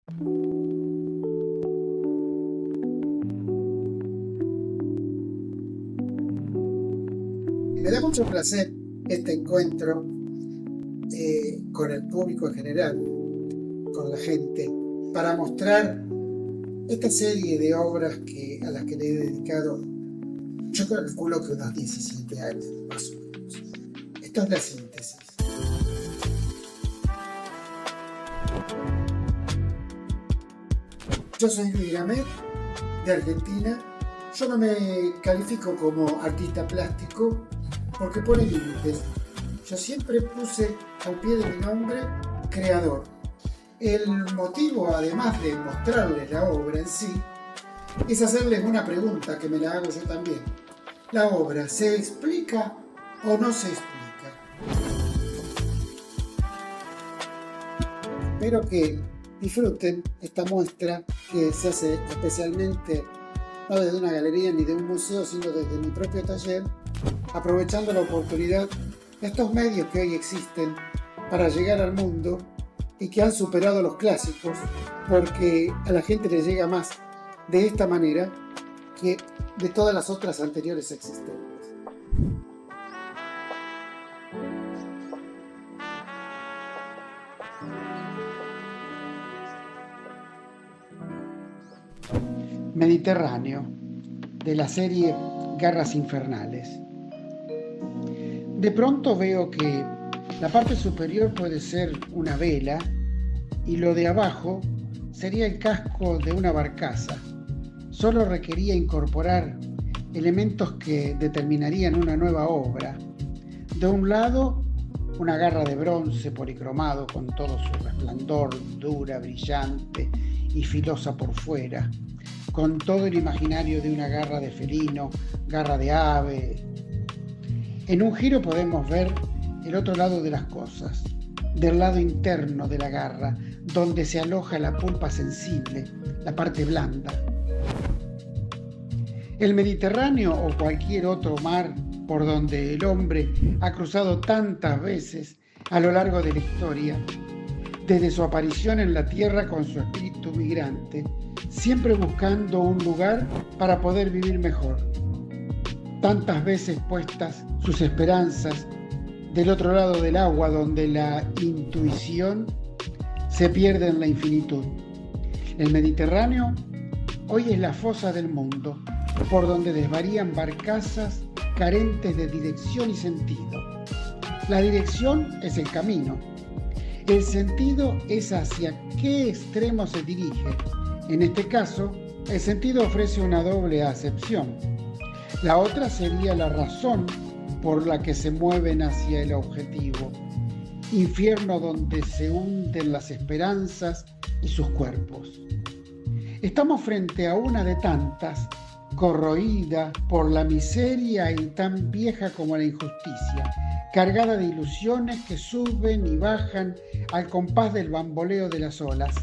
Me da mucho placer este encuentro con el público en general, con la gente, para mostrar esta serie de obras a las que le he dedicado, yo calculo que unos 17 años, más o menos. Esto es la síntesis. Yo soy Luis Gamet, de Argentina. Yo no me califico como artista plástico porque pone límites. Yo siempre puse al pie de mi nombre creador. El motivo, además de mostrarles la obra en sí, es hacerles una pregunta que me la hago yo también. ¿La obra se explica o no se explica? Espero que disfruten esta muestra que se hace especialmente no desde una galería ni de un museo, sino desde mi propio taller, aprovechando la oportunidad de estos medios que hoy existen para llegar al mundo y que han superado los clásicos, porque a la gente le llega más de esta manera que de todas las otras anteriores existentes. Mediterráneo, de la serie Garras Infernales. De pronto veo que la parte superior puede ser una vela y lo de abajo sería el casco de una barcaza. Solo requería incorporar elementos que determinarían una nueva obra. De un lado, una garra de bronce policromado con todo su resplandor, dura, brillante y filosa por fuera, con todo el imaginario de una garra de felino, garra de ave. En un giro podemos ver el otro lado de las cosas, del lado interno de la garra, donde se aloja la pulpa sensible, la parte blanda. El Mediterráneo o cualquier otro mar por donde el hombre ha cruzado tantas veces a lo largo de la historia, desde su aparición en la tierra con su espíritu migrante, siempre buscando un lugar para poder vivir mejor. Tantas veces puestas sus esperanzas del otro lado del agua, donde la intuición se pierde en la infinitud. El Mediterráneo hoy es la fosa del mundo, por donde desvarían barcazas carentes de dirección y sentido. La dirección es el camino. El sentido es hacia qué extremo se dirige. En este caso, el sentido ofrece una doble acepción. La otra sería la razón por la que se mueven hacia el objetivo. Infierno donde se hunden las esperanzas y sus cuerpos. Estamos frente a una de tantas, corroída por la miseria y tan vieja como la injusticia, cargada de ilusiones que suben y bajan al compás del bamboleo de las olas,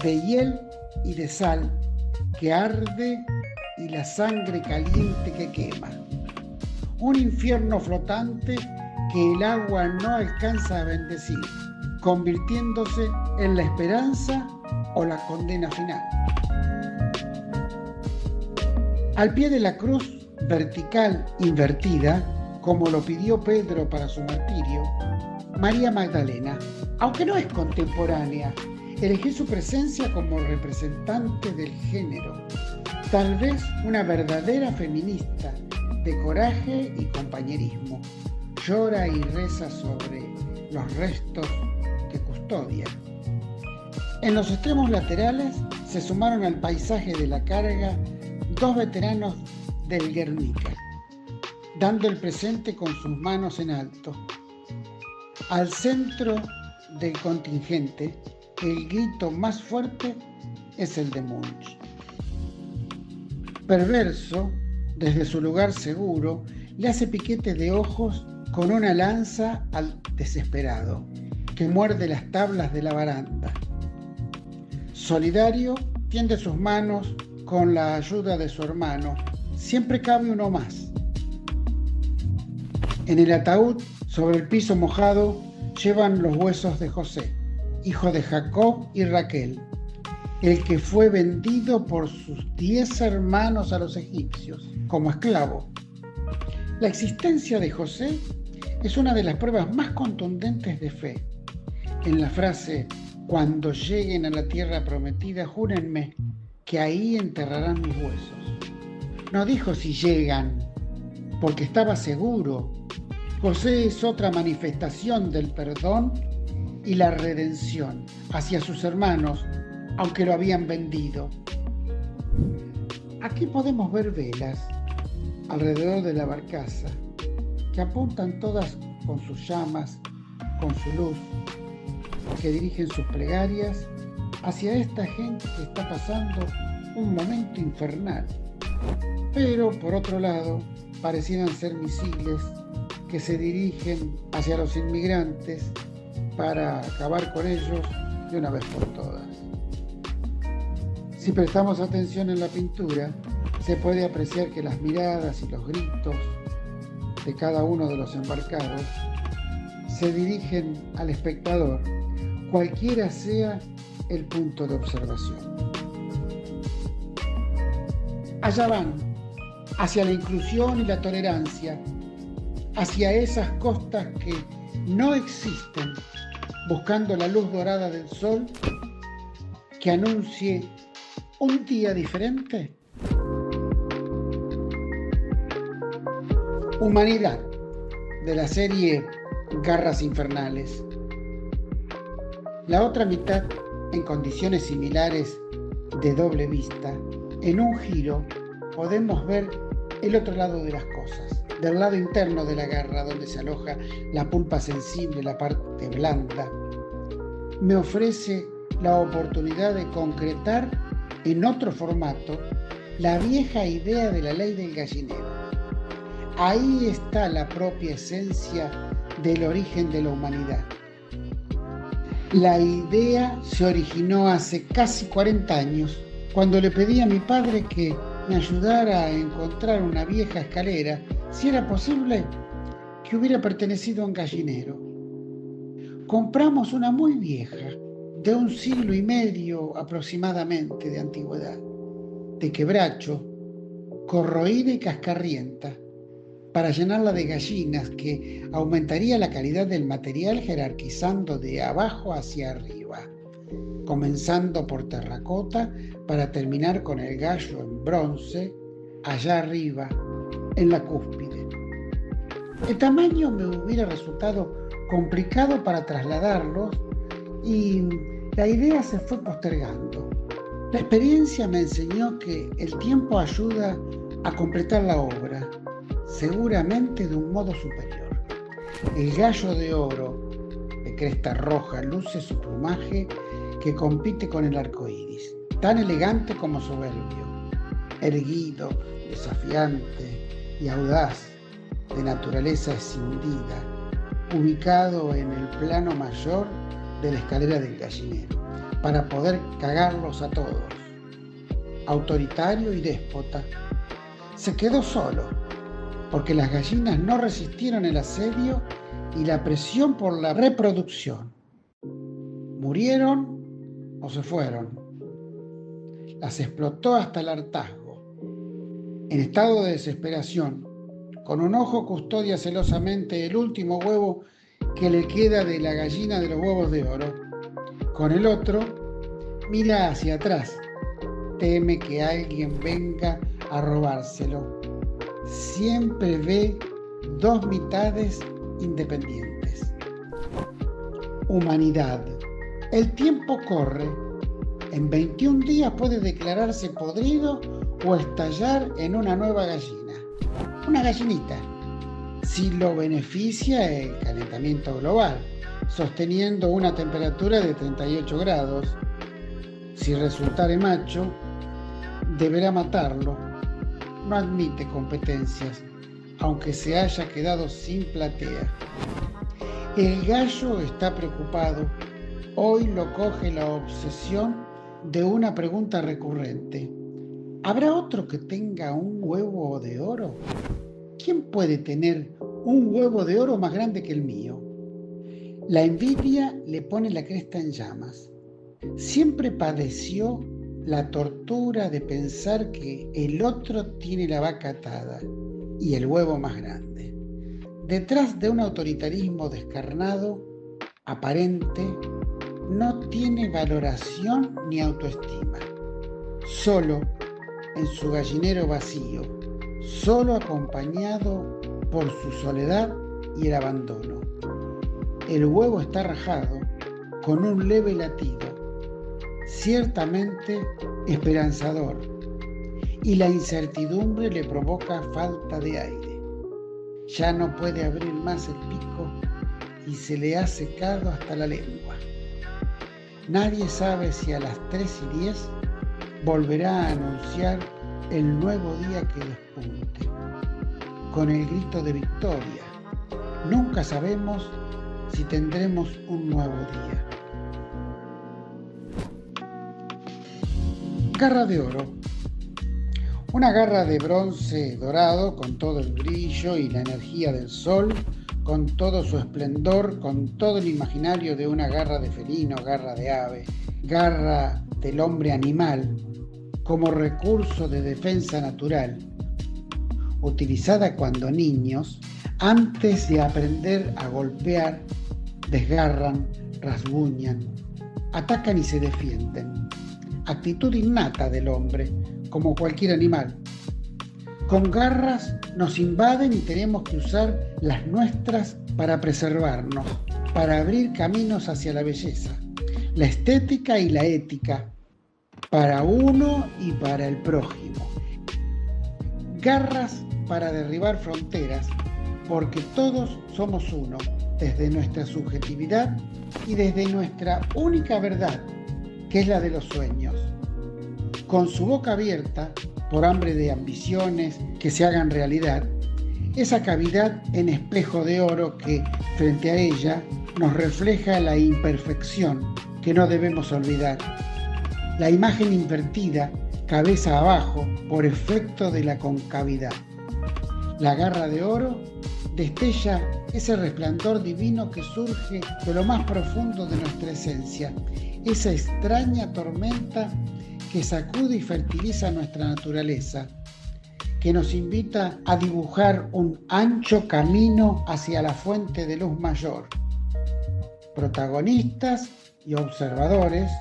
de hiel y de sal que arde y la sangre caliente que quema. Un infierno flotante que el agua no alcanza a bendecir, convirtiéndose en la esperanza o la condena final. Al pie de la cruz vertical invertida, como lo pidió Pedro para su martirio, María Magdalena, aunque no es contemporánea, elegí su presencia como representante del género, tal vez una verdadera feminista de coraje y compañerismo. Llora y reza sobre los restos que custodia. En los extremos laterales se sumaron al paisaje de la carga dos veteranos del Guernica, dando el presente con sus manos en alto. Al centro del contingente, el grito más fuerte es el de Munch. Perverso, desde su lugar seguro, le hace piquete de ojos con una lanza al desesperado, que muerde las tablas de la baranda. Solidario, tiende sus manos con la ayuda de su hermano. Siempre cabe uno más. En el ataúd, sobre el piso mojado, llevan los huesos de José, hijo de Jacob y Raquel, el que fue vendido por sus 10 hermanos a los egipcios como esclavo. La existencia de José es una de las pruebas más contundentes de fe. En la frase, cuando lleguen a la tierra prometida, júrenme que ahí enterrarán mis huesos. No dijo si llegan, porque estaba seguro. José es otra manifestación del perdón y la redención hacia sus hermanos, aunque lo habían vendido. Aquí podemos ver velas alrededor de la barcaza, que apuntan todas con sus llamas, con su luz, que dirigen sus plegarias hacia esta gente que está pasando un momento infernal. Pero, por otro lado, parecieran ser misiles que se dirigen hacia los inmigrantes para acabar con ellos de una vez por todas. Si prestamos atención en la pintura, se puede apreciar que las miradas y los gritos de cada uno de los embarcados se dirigen al espectador, cualquiera sea el punto de observación. Allá van, hacia la inclusión y la tolerancia, hacia esas costas que no existen, buscando la luz dorada del sol que anuncie un día diferente. Humanidad, de la serie Garras Infernales. La otra mitad, en condiciones similares de doble vista, en un giro podemos ver el otro lado de las cosas, del lado interno de la garra, donde se aloja la pulpa sensible, la parte blanda. Me ofrece la oportunidad de concretar en otro formato la vieja idea de la ley del gallinero. Ahí está la propia esencia del origen de la humanidad. La idea se originó hace casi 40 años, cuando le pedí a mi padre que me ayudara a encontrar una vieja escalera, si era posible, que hubiera pertenecido a un gallinero. Compramos una muy vieja, de 1 siglo y medio aproximadamente de antigüedad, de quebracho, corroída y cascarrienta, para llenarla de gallinas, que aumentaría la calidad del material jerarquizando de abajo hacia arriba, comenzando por terracota para terminar con el gallo en bronce, allá arriba, en la cúspide. El tamaño me hubiera resultado complicado para trasladarlos y la idea se fue postergando. La experiencia me enseñó que el tiempo ayuda a completar la obra, seguramente de un modo superior. El gallo de oro, de cresta roja, luce su plumaje que compite con el arco iris, tan elegante como soberbio, erguido, desafiante y audaz, de naturaleza escindida, ubicado en el plano mayor de la escalera del gallinero, para poder cagarlos a todos. Autoritario y déspota, se quedó solo, porque las gallinas no resistieron el asedio y la presión por la reproducción. Murieron o se fueron. Las explotó hasta el hartazgo. En estado de desesperación, con un ojo custodia celosamente el último huevo que le queda de la gallina de los huevos de oro. Con el otro, mira hacia atrás. Teme que alguien venga a robárselo. Siempre ve 2 mitades independientes. Humanidad. El tiempo corre. En 21 días puede declararse podrido o estallar en una nueva gallina. Una gallinita. Si lo beneficia el calentamiento global, sosteniendo una temperatura de 38 grados. Si resultare macho, deberá matarlo. No admite competencias, aunque se haya quedado sin platea. El gallo está preocupado. Hoy lo coge la obsesión de una pregunta recurrente. ¿Habrá otro que tenga un huevo de oro? ¿Quién puede tener un huevo de oro más grande que el mío? La envidia le pone la cresta en llamas. Siempre padeció la tortura de pensar que el otro tiene la vaca atada y el huevo más grande. Detrás de un autoritarismo descarnado, aparente, no tiene valoración ni autoestima. Solo en su gallinero vacío, solo acompañado por su soledad y el abandono. El huevo está rajado con un leve latido, ciertamente esperanzador, y la incertidumbre le provoca falta de aire. Ya no puede abrir más el pico y se le ha secado hasta la lengua. Nadie sabe si a las 3:10 volverá a anunciar el nuevo día que despunte, con el grito de victoria. Nunca sabemos si tendremos un nuevo día. Garra de oro. Una garra de bronce dorado con todo el brillo y la energía del sol, con todo su esplendor, con todo el imaginario de una garra de felino, garra de ave, garra del hombre animal, como recurso de defensa natural, utilizada cuando niños, antes de aprender a golpear, desgarran, rasguñan, atacan y se defienden. Actitud innata del hombre, como cualquier animal. Con garras nos invaden y tenemos que usar las nuestras para preservarnos, para abrir caminos hacia la belleza, la estética y la ética, para uno y para el prójimo. Garras para derribar fronteras, porque todos somos uno, desde nuestra subjetividad y desde nuestra única verdad, que es la de los sueños. Con su boca abierta, por hambre de ambiciones que se hagan realidad, esa cavidad en espejo de oro que, frente a ella, nos refleja la imperfección que no debemos olvidar. La imagen invertida, cabeza abajo, por efecto de la concavidad. La garra de oro destella ese resplandor divino que surge de lo más profundo de nuestra esencia, esa extraña tormenta que sacude y fertiliza nuestra naturaleza, que nos invita a dibujar un ancho camino hacia la fuente de luz mayor. Protagonistas y observadores,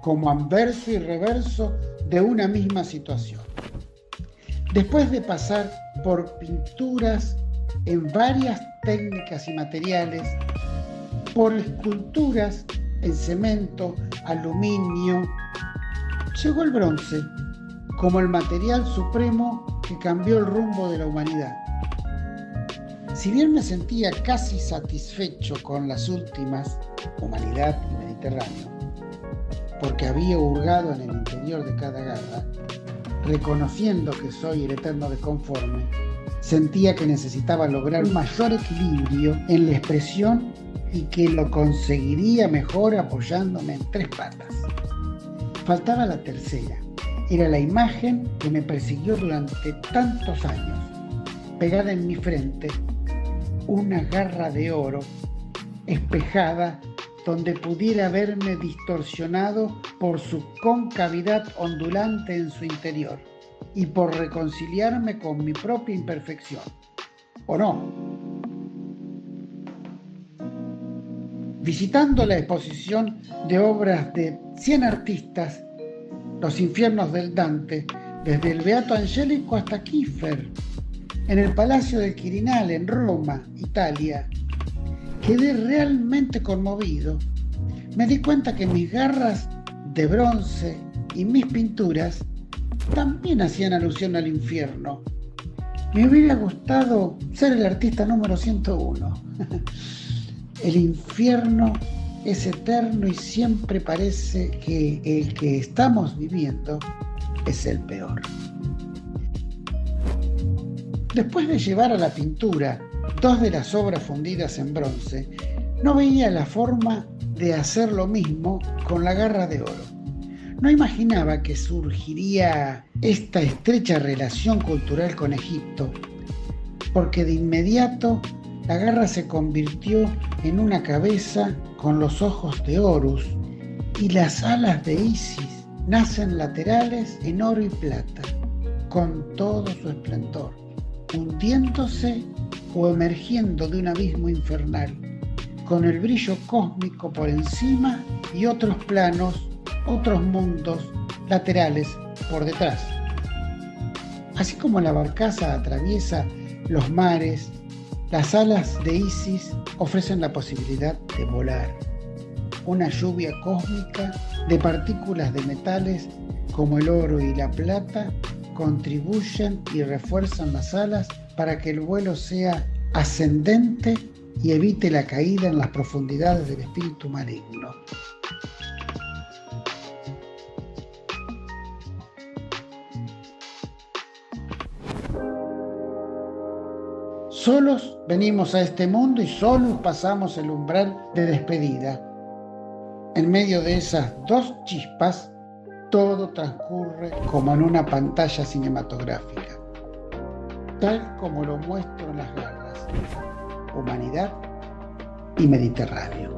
como anverso y reverso de una misma situación. Después de pasar por pinturas en varias técnicas y materiales, por esculturas en cemento, aluminio, llegó el bronce como el material supremo que cambió el rumbo de la humanidad. Si bien me sentía casi satisfecho con las últimas, Humanidad y Mediterráneo, porque había hurgado en el interior de cada garra, reconociendo que soy el eterno desconforme, sentía que necesitaba lograr un mayor equilibrio en la expresión y que lo conseguiría mejor apoyándome en 3 patas. Faltaba la tercera. Era la imagen que me persiguió durante tantos años, pegada en mi frente, una garra de oro, espejada, donde pudiera verme distorsionado por su concavidad ondulante en su interior y por reconciliarme con mi propia imperfección. ¿O no? Visitando la exposición de obras de 100 artistas, Los infiernos del Dante, desde el Beato Angelico hasta Kiefer, en el Palacio del Quirinal en Roma, Italia, quedé realmente conmovido. Me di cuenta que mis garras de bronce y mis pinturas también hacían alusión al infierno. Me hubiera gustado ser el artista número 101. El infierno es eterno y siempre parece que el que estamos viviendo es el peor. Después de llevar a la pintura 2 de las obras fundidas en bronce, no veía la forma de hacer lo mismo con la garra de oro. No imaginaba que surgiría esta estrecha relación cultural con Egipto, porque de inmediato la garra se convirtió en una cabeza con los ojos de Horus y las alas de Isis nacen laterales en oro y plata, con todo su esplendor, hundiéndose o emergiendo de un abismo infernal, con el brillo cósmico por encima y otros planos, otros mundos laterales por detrás. Así como la barcaza atraviesa los mares, las alas de Isis ofrecen la posibilidad de volar. Una lluvia cósmica de partículas de metales como el oro y la plata contribuyen y refuerzan las alas para que el vuelo sea ascendente y evite la caída en las profundidades del espíritu maligno. Solos venimos a este mundo y solos pasamos el umbral de despedida. En medio de esas dos chispas, todo transcurre como en una pantalla cinematográfica, tal como lo muestro en las garras, Humanidad y Mediterráneo.